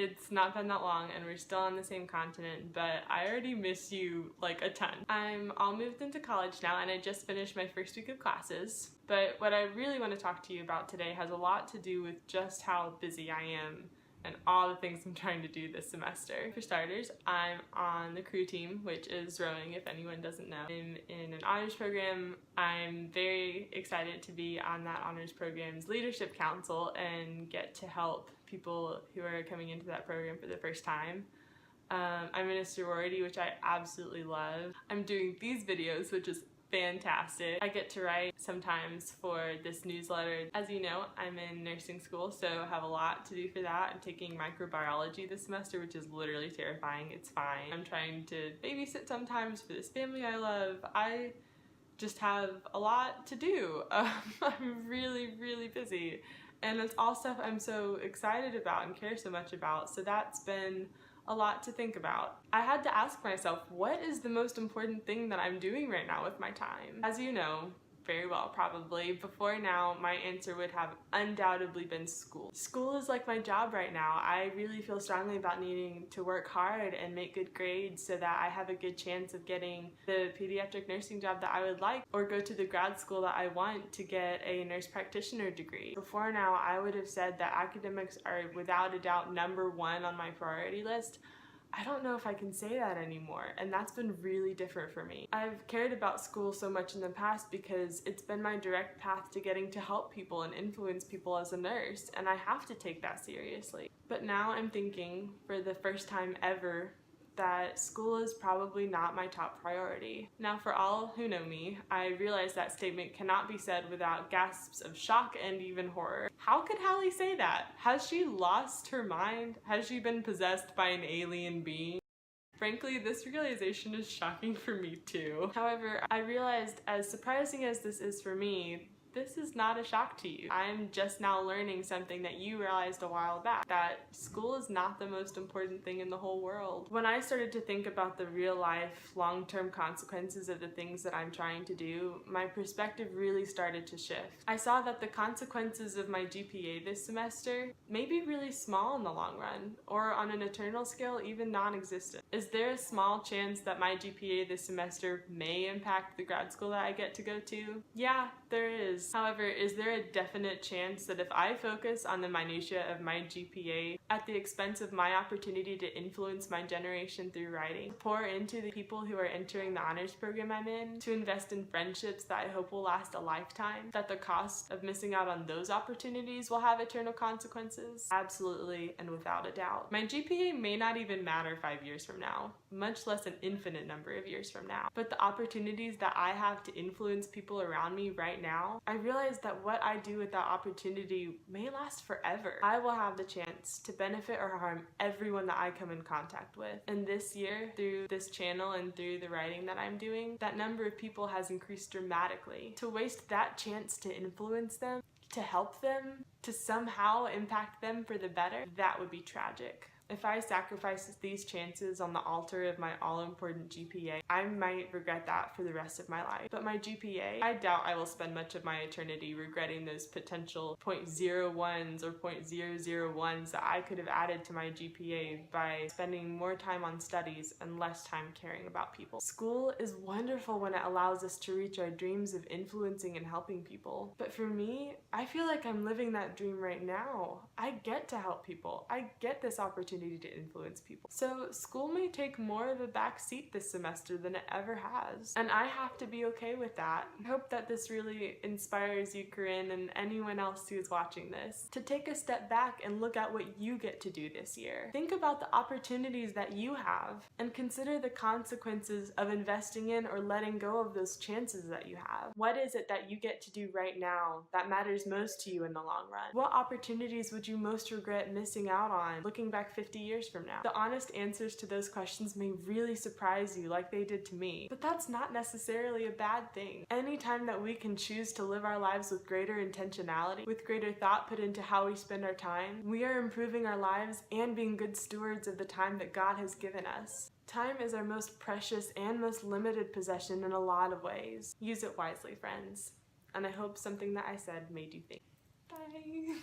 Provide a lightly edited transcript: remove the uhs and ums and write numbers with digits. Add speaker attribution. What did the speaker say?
Speaker 1: It's not been that long and we're still on the same continent, but I already miss you like a ton. I'm all moved into college now and I just finished my first week of classes. But what I really want to talk to you about today has a lot to do with just how busy I am and all the things I'm trying to do this semester. For starters, I'm on the crew team, which is rowing, if anyone doesn't know. I'm in an honors program. I'm very excited to be on that honors program's leadership council and get to help people who are coming into that program for the first time. I'm in a sorority, which I absolutely love. I'm doing these videos, which is fantastic. I get to write sometimes for this newsletter. As you know, I'm in nursing school, so I have a lot to do for that. I'm taking microbiology this semester, which is literally terrifying. It's fine. I'm trying to babysit sometimes for this family I love. I just have a lot to do. I'm really busy. And it's all stuff I'm so excited about and care so much about, so that's been a lot to think about. I had to ask myself, what is the most important thing that I'm doing right now with my time? As you know very well probably, before now my answer would have undoubtedly been school. School is like my job right now. I really feel strongly about needing to work hard and make good grades so that I have a good chance of getting the pediatric nursing job that I would like, or go to the grad school that I want to get a nurse practitioner degree. Before now I would have said that academics are without a doubt #1 on my priority list. I don't know if I can say that anymore, and that's been really different for me. I've cared about school so much in the past because it's been my direct path to getting to help people and influence people as a nurse, and I have to take that seriously. But now I'm thinking, for the first time ever, that school is probably not my top priority. Now, for all who know me, I realize that statement cannot be said without gasps of shock and even horror. How could Hallie say that? Has she lost her mind? Has she been possessed by an alien being? Frankly, this realization is shocking for me too. However, I realized, as surprising as this is for me, this is not a shock to you. I'm just now learning something that you realized a while back, that school is not the most important thing in the whole world. When I started to think about the real life, long-term consequences of the things that I'm trying to do, my perspective really started to shift. I saw that the consequences of my GPA this semester may be really small in the long run, or on an eternal scale, even non-existent. Is there a small chance that my GPA this semester may impact the grad school that I get to go to? Yeah, there is. However, is there a definite chance that if I focus on the minutiae of my GPA at the expense of my opportunity to influence my generation through writing, pour into the people who are entering the honors program I'm in, to invest in friendships that I hope will last a lifetime, that the cost of missing out on those opportunities will have eternal consequences? Absolutely, and without a doubt. My GPA may not even matter 5 years from now, much less an infinite number of years from now. But the opportunities that I have to influence people around me right now, I realize that what I do with that opportunity may last forever. I will have the chance to benefit or harm everyone that I come in contact with. And this year, through this channel and through the writing that I'm doing, that number of people has increased dramatically. To waste that chance to influence them, to help them, to somehow impact them for the better, that would be tragic. If I sacrifice these chances on the altar of my all-important GPA, I might regret that for the rest of my life. But my GPA, I doubt I will spend much of my eternity regretting those potential .01s or .001s that I could have added to my GPA by spending more time on studies and less time caring about people. School is wonderful when it allows us to reach our dreams of influencing and helping people. But for me, I feel like I'm living that dream right now. I get to help people. I get this opportunity to influence people. So school may take more of a back seat this semester than it ever has. And I have to be okay with that. I hope that this really inspires you, Corinne, and anyone else who's watching this, to take a step back and look at what you get to do this year. Think about the opportunities that you have and consider the consequences of investing in or letting go of those chances that you have. What is it that you get to do right now that matters most to you in the long run? What opportunities would you most regret missing out on looking back 50 years from now? The honest answers to those questions may really surprise you like they did to me, but that's not necessarily a bad thing. Anytime that we can choose to live our lives with greater intentionality, with greater thought put into how we spend our time, we are improving our lives and being good stewards of the time that God has given us. Time is our most precious and most limited possession in a lot of ways. Use it wisely, friends. And I hope something that I said made you think. Bye!